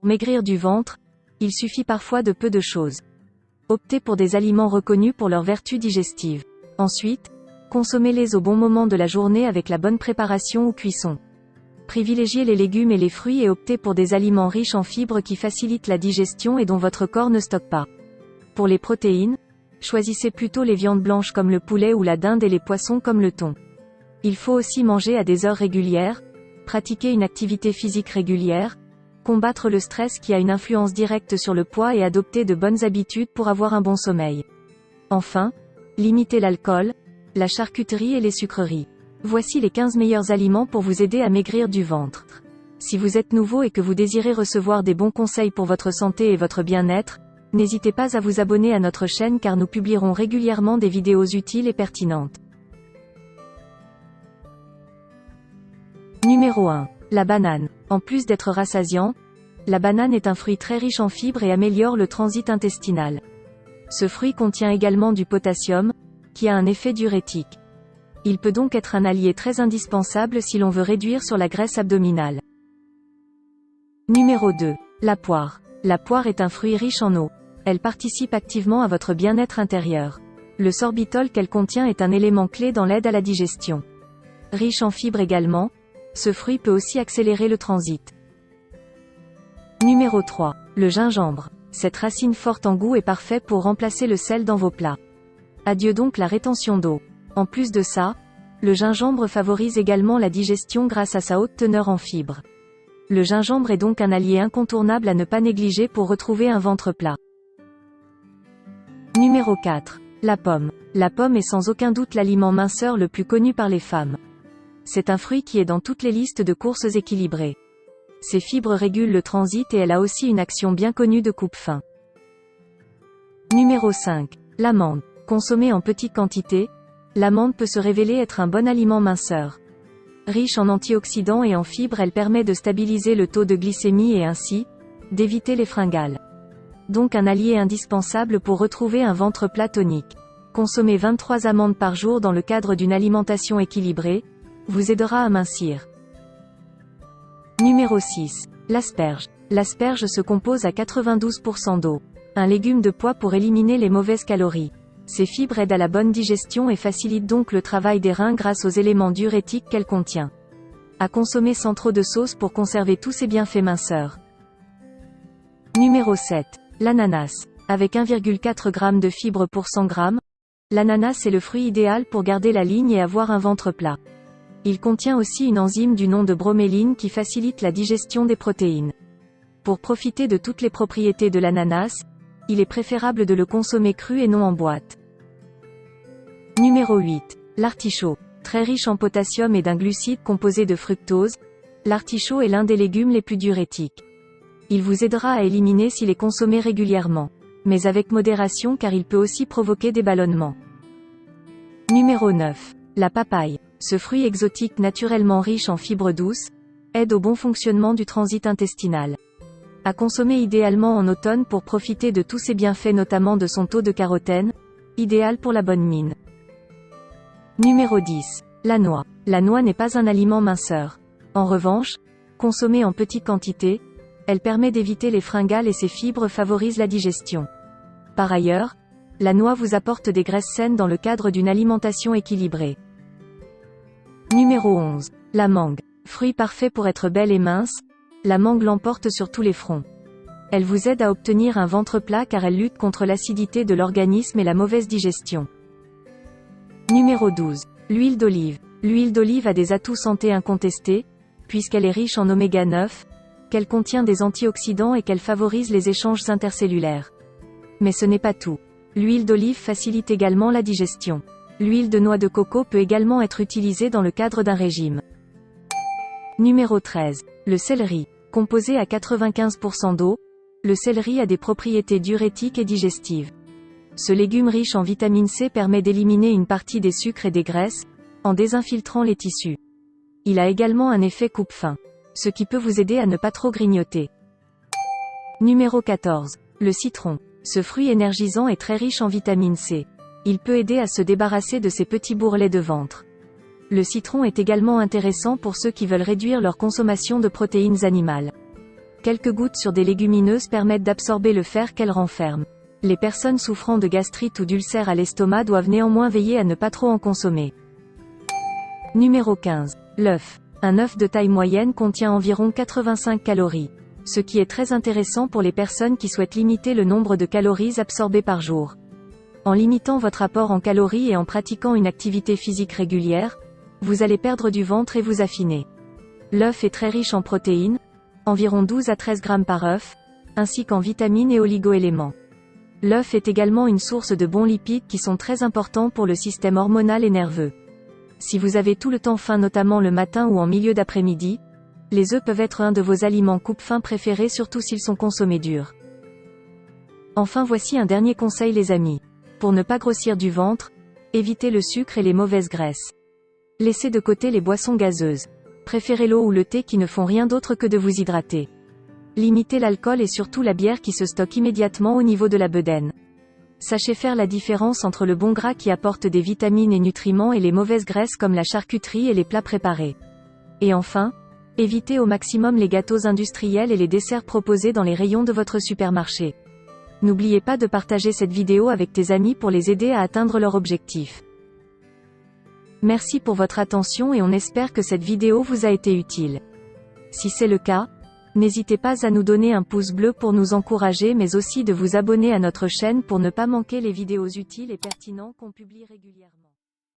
maigrir du ventre, il suffit parfois de peu de choses. Optez pour des aliments reconnus pour leurs vertus digestives. Ensuite, consommez-les au bon moment de la journée avec la bonne préparation ou cuisson. Privilégiez les légumes et les fruits et optez pour des aliments riches en fibres qui facilitent la digestion et dont votre corps ne stocke pas. Pour les protéines, choisissez plutôt les viandes blanches comme le poulet ou la dinde et les poissons comme le thon. Il faut aussi manger à des heures régulières, pratiquer une activité physique régulière, combattre le stress qui a une influence directe sur le poids et adopter de bonnes habitudes pour avoir un bon sommeil. Enfin, limitez l'alcool, la charcuterie et les sucreries. Voici les 15 meilleurs aliments pour vous aider à maigrir du ventre. Si vous êtes nouveau et que vous désirez recevoir des bons conseils pour votre santé et votre bien-être, n'hésitez pas à vous abonner à notre chaîne car nous publierons régulièrement des vidéos utiles et pertinentes. Numéro 1. La banane. En plus d'être rassasiant, la banane est un fruit très riche en fibres et améliore le transit intestinal. Ce fruit contient également du potassium, qui a un effet diurétique. Il peut donc être un allié très indispensable si l'on veut réduire sur la graisse abdominale. Numéro 2. La poire. La poire est un fruit riche en eau. Elle participe activement à votre bien-être intérieur. Le sorbitol qu'elle contient est un élément clé dans l'aide à la digestion. Riche en fibres également, ce fruit peut aussi accélérer le transit. Numéro 3. Le gingembre. Cette racine forte en goût est parfaite pour remplacer le sel dans vos plats. Adieu donc la rétention d'eau. En plus de ça, le gingembre favorise également la digestion grâce à sa haute teneur en fibres. Le gingembre est donc un allié incontournable à ne pas négliger pour retrouver un ventre plat. Numéro 4. La pomme. La pomme est sans aucun doute l'aliment minceur le plus connu par les femmes. C'est un fruit qui est dans toutes les listes de courses équilibrées. Ses fibres régulent le transit et elle a aussi une action bien connue de coupe-faim. Numéro 5. L'amande. Consommée en petite quantité, l'amande peut se révéler être un bon aliment minceur. Riche en antioxydants et en fibres, elle permet de stabiliser le taux de glycémie et ainsi, d'éviter les fringales. Donc un allié indispensable pour retrouver un ventre plat tonique. Consommer 23 amandes par jour dans le cadre d'une alimentation équilibrée, vous aidera à mincir. Numéro 6. L'asperge. L'asperge se compose à 92% d'eau. Un légume de poids pour éliminer les mauvaises calories. Ses fibres aident à la bonne digestion et facilitent donc le travail des reins grâce aux éléments diurétiques qu'elle contient. À consommer sans trop de sauce pour conserver tous ses bienfaits minceurs. Numéro 7. L'ananas. Avec 1,4 g de fibres pour 100 g, l'ananas est le fruit idéal pour garder la ligne et avoir un ventre plat. Il contient aussi une enzyme du nom de broméline qui facilite la digestion des protéines. Pour profiter de toutes les propriétés de l'ananas, il est préférable de le consommer cru et non en boîte. Numéro 8. L'artichaut. Très riche en potassium et d'un glucide composé de fructose, l'artichaut est l'un des légumes les plus diurétiques. Il vous aidera à éliminer s'il est consommé régulièrement, mais avec modération car il peut aussi provoquer des ballonnements. Numéro 9. La papaye. Ce fruit exotique naturellement riche en fibres douces, aide au bon fonctionnement du transit intestinal. À consommer idéalement en automne pour profiter de tous ses bienfaits, notamment de son taux de carotène, idéal pour la bonne mine. Numéro 10. La noix. La noix n'est pas un aliment minceur. En revanche, consommée en petite quantité, elle permet d'éviter les fringales et ses fibres favorisent la digestion. Par ailleurs, la noix vous apporte des graisses saines dans le cadre d'une alimentation équilibrée. Numéro 11. La mangue. Fruit parfait pour être belle et mince, la mangue l'emporte sur tous les fronts. Elle vous aide à obtenir un ventre plat car elle lutte contre l'acidité de l'organisme et la mauvaise digestion. Numéro 12. L'huile d'olive. L'huile d'olive a des atouts santé incontestés, puisqu'elle est riche en oméga 9, qu'elle contient des antioxydants et qu'elle favorise les échanges intercellulaires. Mais ce n'est pas tout. L'huile d'olive facilite également la digestion. L'huile de noix de coco peut également être utilisée dans le cadre d'un régime. Numéro 13. Le céleri. Composé à 95% d'eau, le céleri a des propriétés diurétiques et digestives. Ce légume riche en vitamine C permet d'éliminer une partie des sucres et des graisses, en désinfiltrant les tissus. Il a également un effet coupe-faim, ce qui peut vous aider à ne pas trop grignoter. Numéro 14. Le citron. Ce fruit énergisant est très riche en vitamine C. Il peut aider à se débarrasser de ces petits bourrelets de ventre. Le citron est également intéressant pour ceux qui veulent réduire leur consommation de protéines animales. Quelques gouttes sur des légumineuses permettent d'absorber le fer qu'elles renferment. Les personnes souffrant de gastrite ou d'ulcères à l'estomac doivent néanmoins veiller à ne pas trop en consommer. Numéro 15. L'œuf. Un œuf de taille moyenne contient environ 85 calories. Ce qui est très intéressant pour les personnes qui souhaitent limiter le nombre de calories absorbées par jour. En limitant votre apport en calories et en pratiquant une activité physique régulière, vous allez perdre du ventre et vous affiner. L'œuf est très riche en protéines, environ 12 à 13 grammes par œuf, ainsi qu'en vitamines et oligo-éléments. L'œuf est également une source de bons lipides qui sont très importants pour le système hormonal et nerveux. Si vous avez tout le temps faim, notamment le matin ou en milieu d'après-midi, les œufs peuvent être un de vos aliments coupe-faim préférés, surtout s'ils sont consommés durs. Enfin, voici un dernier conseil les amis. Pour ne pas grossir du ventre, évitez le sucre et les mauvaises graisses. Laissez de côté les boissons gazeuses. Préférez l'eau ou le thé qui ne font rien d'autre que de vous hydrater. Limitez l'alcool et surtout la bière qui se stocke immédiatement au niveau de la bedaine. Sachez faire la différence entre le bon gras qui apporte des vitamines et nutriments et les mauvaises graisses comme la charcuterie et les plats préparés. Et enfin, évitez au maximum les gâteaux industriels et les desserts proposés dans les rayons de votre supermarché. N'oubliez pas de partager cette vidéo avec tes amis pour les aider à atteindre leur objectif. Merci pour votre attention et on espère que cette vidéo vous a été utile. Si c'est le cas, n'hésitez pas à nous donner un pouce bleu pour nous encourager, mais aussi de vous abonner à notre chaîne pour ne pas manquer les vidéos utiles et pertinentes qu'on publie régulièrement.